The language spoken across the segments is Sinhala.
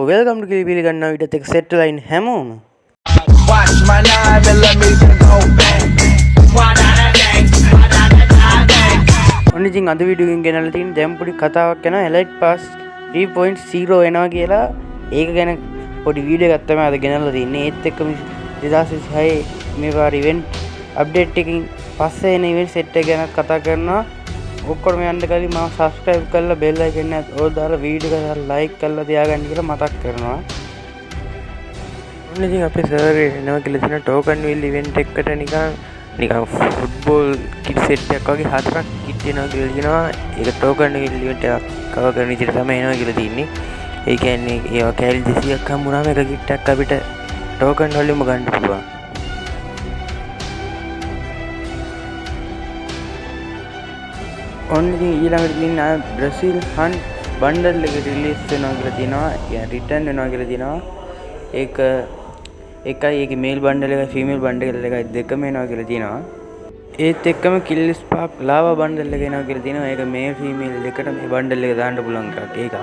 වෙල්කම් ටු කිලිපිලි ගන්නවා ඊටත් එක්ක සෙට් වෙලා ඉන්න හැමෝම Watch my 9mm go bang. ඔන්න ඉතින් අද වීඩියෝ එකෙන් ගෙනල්ලා තියෙන දැන් පොඩි කතාවක් යනවා Elite Pass 3.0 එනවා කියලා ඒක ගැන පොඩි වීඩියෝ එකක් තමයි අද ගෙනල්ලා තින්නේ ඒත් එක්කම 2026 මේ වාර ඉවෙන්ට් අප්ඩේට් එකකින් පස්සේ එන ඉවෙන්ට් සෙට් එක ගැන කතා කරනවා ඔක්කොම යන්න කලින් මම subscribe කරලා bell icon එකත් ඕල් දාලා වීඩියෝ එක like කරලා තියාගන්න කියලා මතක් කරනවා. ඔන්න ඉතින් අපේ සර්වර් එනවා කියලා තියෙන token wheel event එකකට නිකන් ෆුට්බෝල් කිට් සෙට් එකක් වගේ හතරක් කිට් එනවා කියලා කියනවා. ඒක token wheel event එකක් කවර් කරන විදිහට තමයි එනවා කියලා තියෙන්නේ. ඒ කියන්නේ ඒවා කැලි 200ක් හම්බුනාම එක කිට් එකක් අපිට token වලින්ම ගන්න පුළුවන්. ඔන්න ඉතින් ඊළඟට තියෙන බ්‍රසීල් හන්ට් බන්ඩල් එක රිලීස් වෙනවා කියලා තියෙනවා. يعني රිටර්න් වෙනවා කියලා තියෙනවා. ඒකයි ඒකේ මේල් බන්ඩල් එකයි ෆීමේල් බන්ඩල් එකයි දෙකම එනවා කියලා තියෙනවා. ඒත් එක්කම කිල් ස්පාක් ලාවා බන්ඩල් එක එනවා කියලා තියෙනවා. ඒක මේල් ෆීමේල් දෙකට මේ බන්ඩල් එක දාන්න පුළුවන් එකක් ඒක.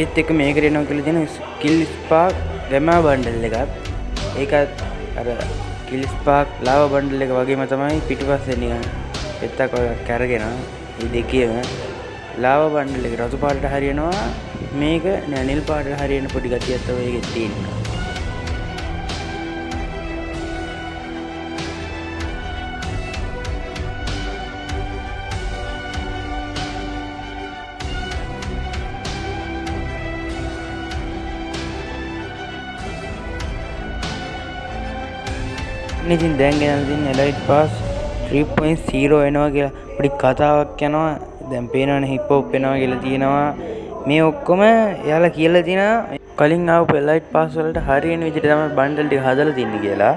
ඒත් එක්ක මේකට එනවා කියලා තියෙනවා කිල් ස්පාක් ගැමා බන්ඩල් එකක්. ඒකත් අර කිල් ස්පාක් ලාවා බන්ඩල් එක වගේම තමයි පිටිපස්සේ නිකන් පෙත්තක් වගේ අරගෙන මේ දෙකේම ලාවා බන්ඩල් එක රතු පාටට හරියනවා මේක නිල් පාටට හරියන පොඩි ගතියක් තමයි ඒකේ තියෙන්නේ. ඉතින් දැන් ගෙනල්ලා තියෙන Elite Pass 3.0 එනවා කියලා පොඩි කතාවක් යනවා. දැන් පේනවනේ හිප් හොප් එනවා කියලා තියෙනවා. මේ ඔක්කොම එයාලා කියලා තියෙනවා කලින් ආපු Elite Pass වලට හරියන විදිහට තමයි බන්ඩල් ටික හදලා තින්නේ කියලා.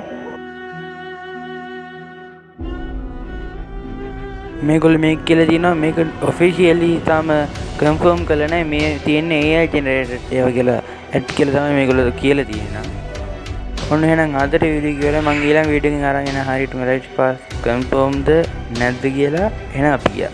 මේගොල්ලෝ මේක කියලා තියෙනවා මේක ඔෆිෂියලි තාම කන්ෆර්ම් කරලා නැහැ. මේ තියෙන්නේ AI ජෙනරේටඩ් ඒවා කියලා ඇඩ් කියලා තමයි මේගොල්ලෝ කියලා තියෙනවා. ඔන්න එහෙනම් අදට වීඩියෝ කියලා මම ඊළඟ වීඩියෝ එකකින් අරන් එන හරියටම Elite Pass කන්ෆර්ම්ද නැද්ද කියලා එහෙනම් අපි ගියා.